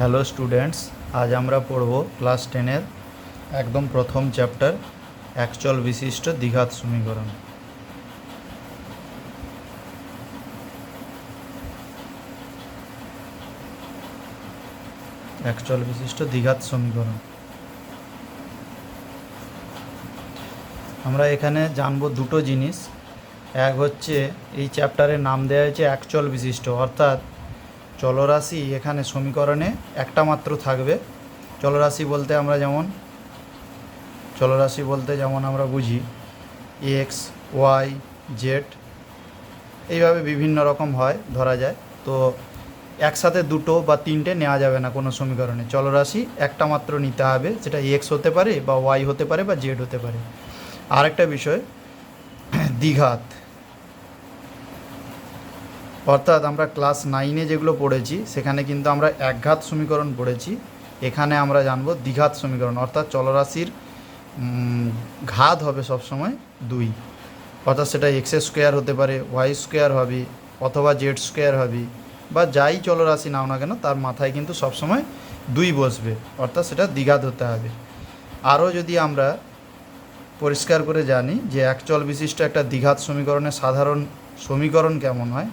Hello students, আজ আমরা পড়ব ক্লাস 10-এর একদম প্রথম চ্যাপ্টার একচল বিশিষ্ট দ্বিঘাত সমীকরণ। একচল বিশিষ্ট দ্বিঘাত সমীকরণ আমরা এখানে জানব দুটো জিনিস। এক হচ্ছে এই চ্যাপ্টারের নাম দেওয়া হয়েছে একচল বিশিষ্ট, অর্থাৎ চলরাশি এখানে সমীকরণে একটা মাত্র থাকবে। চলরাশি বলতে যেমন আমরা বুঝি এক্স, ওয়াই, জেড, এইভাবে বিভিন্ন রকম হয় ধরা যায়। তো একসাথে দুটো বা তিনটে নেওয়া যাবে না কোনো সমীকরণে। চলরাশি একটা মাত্র নিতে হবে, সেটা এক্স হতে পারে বা ওয়াই হতে পারে বা জেড হতে পারে। আরেকটা বিষয় দ্বিঘাত, অর্থাৎ আমরা ক্লাস 9-এ যেগুলো পড়েছি সেখানে কিন্তু আমরা একঘাত সমীকরণ পড়েছি। এখানে আমরা জানব দ্বিঘাত সমীকরণ, অর্থাৎ চলরাশির ঘাত হবে সবসময় 2, অর্থাৎ সেটা এক্স স্কোয়ার হতে পারে, ওয়াই স্কোয়ার হবে অথবা জেড স্কোয়ার হবে, বা যাই চলরাশি নাও না কেন তার মাথায় কিন্তু সবসময় 2 বসবে, অর্থাৎ সেটা দ্বিঘাত হতে হবে। আরও যদি আমরা পরিষ্কার করে জানি যে একচল বিশিষ্ট একটা দ্বিঘাত সমীকরণের সাধারণ সমীকরণ কেমন হয়।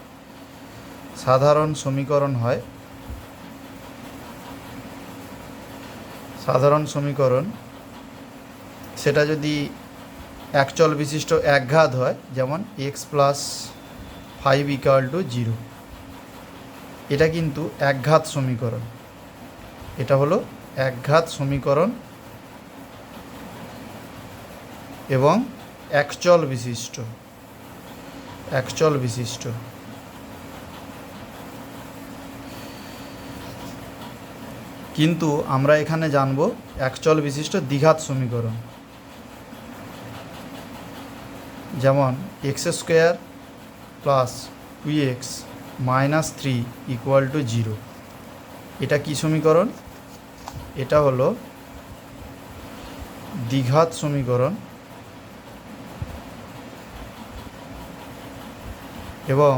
সাধারণ সমীকরণ সেটা যদি একচল বিশিষ্ট একঘাত হয়, যেমন এক্স প্লাস 5 = 0, এটা কিন্তু একঘাত সমীকরণ। এটা হলো একঘাত সমীকরণ এবং একচল বিশিষ্ট। কিন্তু আমরা এখানে জানব একচল বিশিষ্ট দ্বিঘাত সমীকরণ, যেমন x square plus 2x minus 3 = 0। এটা কি সমীকরণ? এটা হলো দ্বিঘাত সমীকরণ এবং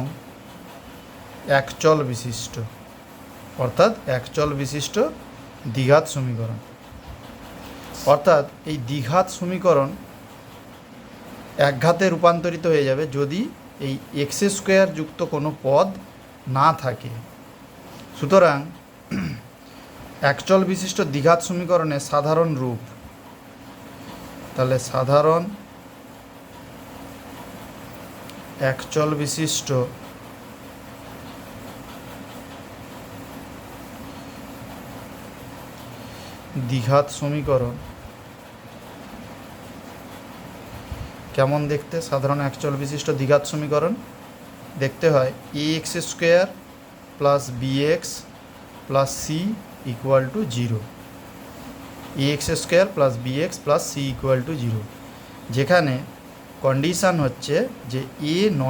একচল বিশিষ্ট, অর্থাৎ একচল বিশিষ্ট দ্বিঘাত সমীকরণ। অর্থাৎ এই দ্বিঘাত সমীকরণ একঘাতে রূপান্তরিত হয়ে যাবে যদি এই এক্স স্কোয়ার যুক্ত কোনো পদ না থাকে। সুতরাং একচল বিশিষ্ট দ্বিঘাত সমীকরণের সাধারণ রূপ, তাহলে সাধারণ একচল বিশিষ্ট দ্বিঘাত সমীকরণ কেমন দেখতে? সাধারণ একচল বিশিষ্ট দ্বিঘাত সমীকরণ দেখতে হয় ax square plus bx plus c = 0। ax square plus bx plus c = 0, যেখানে কন্ডিশান হচ্ছে যে a ≠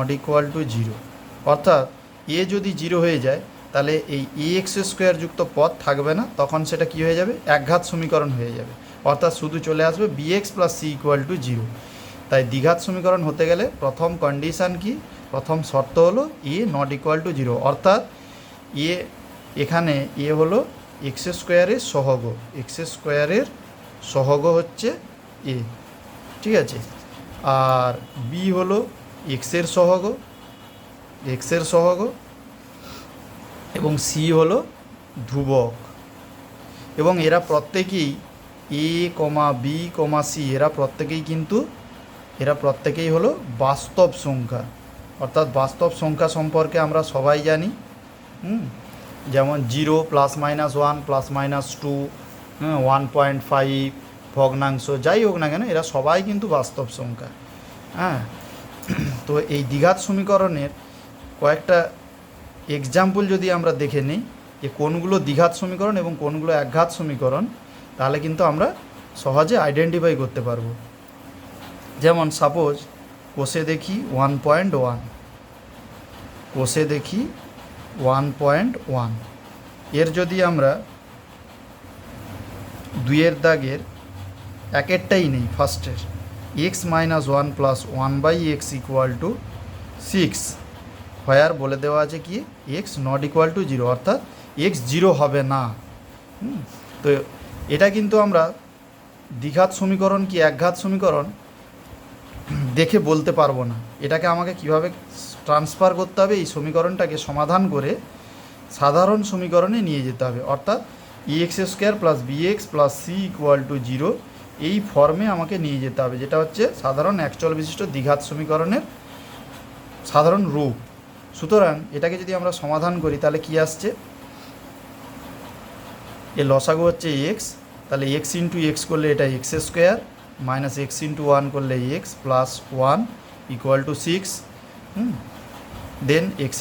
0, অর্থাৎ a যদি 0 হয়ে যায় তাহলে এই ax স্কোয়ার যুক্ত পদ থাকবে না, তখন সেটা কি হয়ে যাবে? একঘাত সমীকরণ হয়ে যাবে, অর্থাৎ শুধু চলে আসবে bx প্লাস c = 0। তাই দ্বিঘাত সমীকরণ হতে গেলে প্রথম কন্ডিশান কি? প্রথম শর্ত হলো a ≠ 0, অর্থাৎ এখানে a হলো এক্স স্কোয়ারের সহগ হচ্ছে a, ঠিক আছে। আর b হলো এক্সের সহগ এবং c হলো ধ্রুবক। এবং এরা প্রত্যেকেই a, b, c এরা প্রত্যেকেই হলো বাস্তব সংখ্যা, অর্থাৎ বাস্তব সংখ্যা সম্পর্কে আমরা সবাই জানি। যেমন 0 +-1 +-2, 1.5, ভগ্নাংশ, যাই হোক না কেন এরা সবাই কিন্তু বাস্তব সংখ্যা। তো এই দ্বিঘাত সমীকরণের কয়েকটা এক্সাম্পল যদি আমরা দেখে নিই যে কোনগুলো দ্বিঘাত সমীকরণ এবং কোনগুলো একঘাত সমীকরণ, তাহলে কিন্তু আমরা সহজে আইডেন্টিফাই করতে পারবো। যেমন সাপোজ কোষে দেখি 1.1, এর যদি আমরা 2-এর দাগের একেরটাই নেই, ফার্স্টের x - 1 + 1/x = 6, হোয়ার বলে দেওয়া আছে কি x ≠ 0, অর্থাৎ x 0 হবে না। তো এটা কিন্তু আমরা দ্বিঘাত সমীকরণ কি একঘাত সমীকরণ দেখে বলতে পারবো না। এটাকে আমাকে কিভাবে ট্রান্সফার করতে হবে, এই সমীকরণটাকে সমাধান করে সাধারণ সমীকরণে নিয়ে যেতে হবে, অর্থাৎ EX² plus BX plus C equal to 0 এই ফর্মে আমাকে নিয়ে যেতে হবে, যেটা হচ্ছে সাধারণ একচল বিশিষ্ট দ্বিঘাত সমীকরণের সাধারণ রূপ। সুতরাং এটাকে যদি আমরা সমাধান করি তাহলে কি আসছে, এর লসাগু হচ্ছে এক্স, তাহলে এক্স ইন্টু এক্স করলে এটা x² মাইনাস এক্স ইন্টু 1 করলে X plus 1 equal to 6, then x²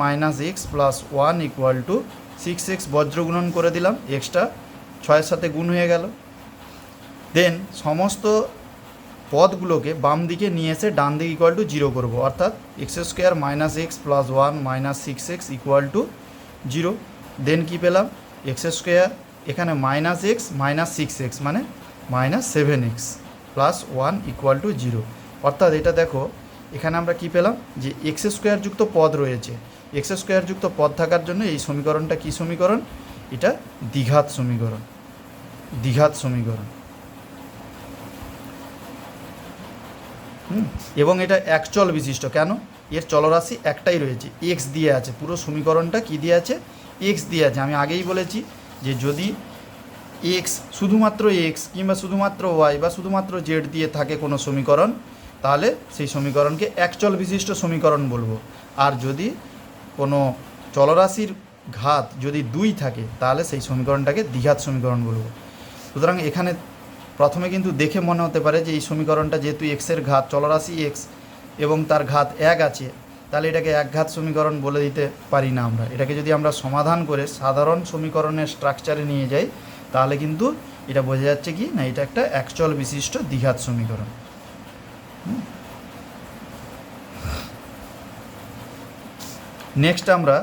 minus X plus 1 equal to 6x বজ্র গুণন করে দিলাম, এক্সটা 6-এর সাথে গুণ হয়ে গেল। দেন সমস্ত পদগুলোকে বাম দিকে নিয়ে এসে ডান দিকে ইকুয়াল টু 0 করবো, অর্থাৎ x² minus X plus 1 minus 6x equal to 0। দেন কী পেলাম, x² এখানে মাইনাস এক্স মাইনাস 6x মানে minus 7x plus 1 equal two 0। অর্থাৎ এটা দেখো এখানে আমরা কি পেলাম, যে x² যুক্ত পদ রয়েছে, x² যুক্ত পদ থাকার জন্য এই সমীকরণটা কি সমীকরণ, এটা দ্বিঘাত সমীকরণ, দ্বিঘাত সমীকরণ। এবং এটা একচল বিশিষ্ট, কেন, এর চলরাশি একটাই রয়েছে, x দিয়ে আছে, পুরো সমীকরণটা কি দিয়ে আছে, x দিয়ে আছে। আমি আগেই বলেছি যে যদি x শুধুমাত্র x কিংবা শুধুমাত্র y বা শুধুমাত্র z দিয়ে থাকে কোনো সমীকরণ, তাহলে সেই সমীকরণকে একচল বিশিষ্ট সমীকরণ বলবো। আর যদি কোনো চলরাশির ঘাত যদি 2 থাকে তাহলে সেই সমীকরণটাকে দ্বিঘাত সমীকরণ বলবো। সুতরাং এখানে প্রথমে কিন্তু দেখে মনে হতে পারে যে এই সমীকরণটা যেহেতু এক্সের ঘাত চলরাশি x এবং তার ঘাত 1 আছে, তাহলে এটাকে একঘাত সমীকরণ বলে দিতে পারি না আমরা। এটাকে যদি আমরা সমাধান করে সাধারণ সমীকরণের স্ট্রাকচারে নিয়ে যাই তাহলে কিন্তু এটা বোঝা যাচ্ছে কি না, এটা একটা একচল বিশিষ্ট দ্বিঘাত সমীকরণ। নেক্সট আমরা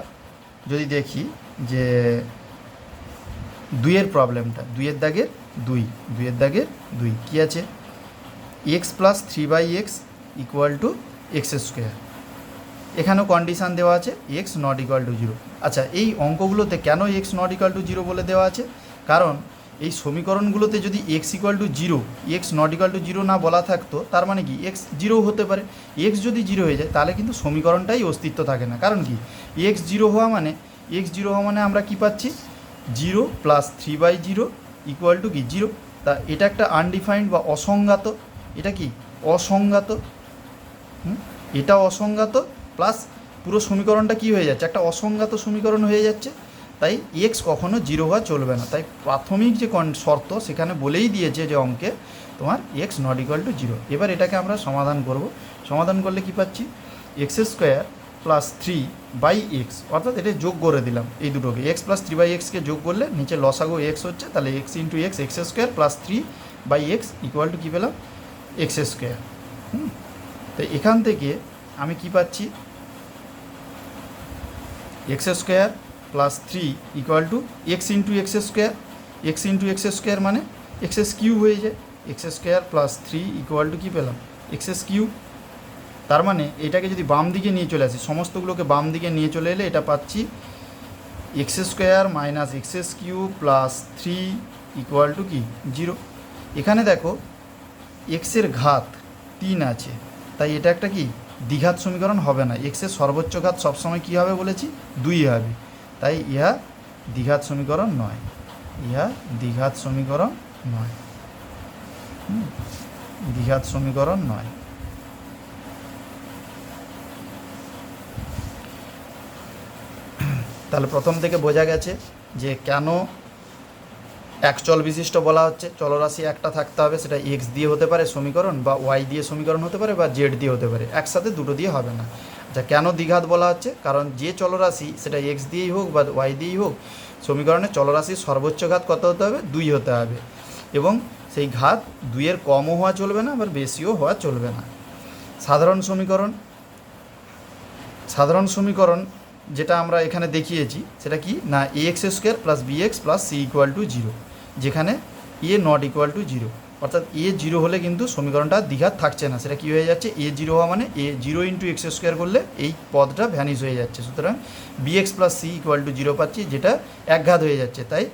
যদি দেখি যে 2-এর প্রবলেমটা, 2-এর দাগের 2 কী আছে, x plus 3/x equal two x²। এখানেও কন্ডিশান দেওয়া আছে x নট ইকুয়াল টু 0। আচ্ছা, এই অঙ্কগুলোতে কেন x নট ইকুয়াল টু 0 বলে দেওয়া আছে, কারণ এই সমীকরণগুলোতে যদি x equal to 0, x not equal to 0 না বলা থাকতো, তার মানে কি x 0 হতে পারে। x যদি 0 হয়ে যায় তাহলে কিন্তু সমীকরণটাই অস্তিত্ব থাকে না। কারণ কি, x 0 হওয়া মানে আমরা কি পাচ্ছি, 0 প্লাস 3/0 ইকুয়াল টু কি 0। তা এটা একটা আনডিফাইন্ড বা অসংজ্ঞাত, এটা কি অসংজ্ঞাত, এটা অসংজ্ঞাত প্লাস পুরো সমীকরণটা কি হয়ে যাচ্ছে, একটা অসংজ্ঞাত সমীকরণ হয়ে যাচ্ছে। তাই x কখনো 0 হওয়া চলবে না। তাই প্রাথমিক যে শর্ত সেখানে বলেই দিয়েছে যে অঙ্কে তোমার x নট ইকুয়াল টু 0। এবার এটাকে আমরা সমাধান করব। সমাধান করলে কি পাচ্ছি, x² প্লাস 3/x, অর্থাৎ এটা যোগ করে দিলাম এই দুটোকে, x প্লাস 3/xকে যোগ করলে নিচে লসাগু x হচ্ছে, তাহলে x into x x² plus 3/x equal to কী পেলাম, x²। তো এখান থেকে আমি কি পাচ্ছি, x² plus 3 equal to x into x² মানে x³ হয়ে যায়, x² প্লাস 3 ইকুয়াল টু কী পেলাম, x³ তার মানে এটাকে যদি বাম দিকে নিয়ে চলে আসি, সমস্তগুলোকে বাম দিকে নিয়ে চলে এলে এটা পাচ্ছি x² minus x³ plus 3 equal two কি 0। এখানে দেখো এক্সের ঘাত 3 আছে, তাই এটা একটা কি দ্বিঘাত সমীকরণ হবে না। এক্সের সর্বোচ্চ ঘাত সবসময় কী হবে বলেছি, 2 হবে, তাই ইহা দ্বিঘাত সমীকরণ নয়, ইহা দ্বিঘাত সমীকরণ নয়, দ্বিঘাত সমীকরণ নয়। তাহলে প্রথম থেকে বোঝা গেছে যে কেন একচল বিশিষ্ট বলা হচ্ছে, চলরাশি একটা থাকতে হবে, সেটা x দিয়ে হতে পারে সমীকরণ, বা y দিয়ে সমীকরণ হতে পারে, বা z দিয়ে হতে পারে, একসাথে দুটো দিয়ে হবে না। আচ্ছা, কেন দ্বিঘাত বলা হচ্ছে, কারণ যে চলরাশি সেটা x দিয়েই হোক বা y দিয়েই হোক, সমীকরণে চলরাশির সর্বোচ্চ ঘাত কত হতে হবে, 2 হতে হবে, এবং সেই ঘাত 2-এর কমও হওয়া চলবে না আবার বেশিও হওয়া চলবে না। সাধারণ সমীকরণ যেটা আমরা এখানে দেখিয়েছি সেটা কি না, ax² plus bx plus c equal to 0, যেখানে a নট ইকুয়াল টু 0, অর্থাৎ a 0 হলে কিন্তু সমীকরণটা দ্বিঘাত থাকছে না, সেটা কি হয়ে যাচ্ছে, a 0 হওয়া মানে a 0 ইন্টু x² করলে এই পদটা ভ্যানিশ হয়ে যাচ্ছে। সুতরাং bx plus c equal to 0 পাচ্ছি, যেটা একঘাত হয়ে যাচ্ছে। তাই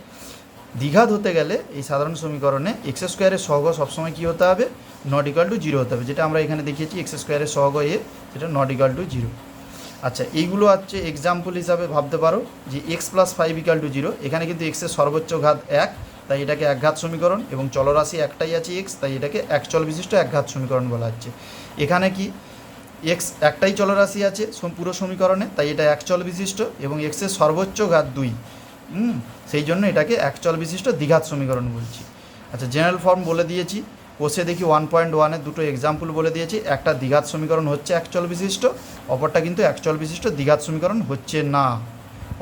দ্বিঘাত হতে গেলে এই সাধারণ সমীকরণে এক্স স্কোয়ারের সহগ সবসময় কী হতে হবে, নট ইকাল টু জিরো হতে হবে, যেটা আমরা এখানে দেখিয়েছি এক্স স্কোয়ারের সহগ এ, যেটা নট ইকাল টু জিরো। আচ্ছা, এইগুলো হচ্ছে এক্সাম্পল হিসাবে ভাবতে পারো যে x plus five equal to zero, এখানে কিন্তু এক্সের সর্বোচ্চ ঘাত এক, তাই এটাকে একঘাত সমীকরণ, এবং চলরাশি একটাই আছে এক্স, তাই এটাকে এক চল বিশিষ্ট একঘাত সমীকরণ বলা হচ্ছে। এখানে কি এক্স একটাই চলরাশি আছে পুরো সমীকরণে, তাই এটা এক চল বিশিষ্ট, এবং এক্সের সর্বোচ্চ ঘাত দুই, সেই জন্য এটাকে এক চল বিশিষ্ট দ্বিঘাত সমীকরণ বলছি। আচ্ছা, জেনারেল ফর্ম বলে দিয়েছি, কোষে দেখি 1.1-এর দুটো এক্সাম্পল বলে দিয়েছি, একটা দ্বিঘাত সমীকরণ হচ্ছে এক চল বিশিষ্ট, অপরটা কিন্তু এক চল বিশিষ্ট দ্বিঘাত সমীকরণ হচ্ছে না,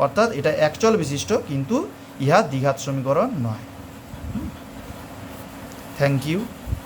অর্থাৎ এটা এক চল বিশিষ্ট কিন্তু ইহা দ্বিঘাত সমীকরণ নয়। Thank you.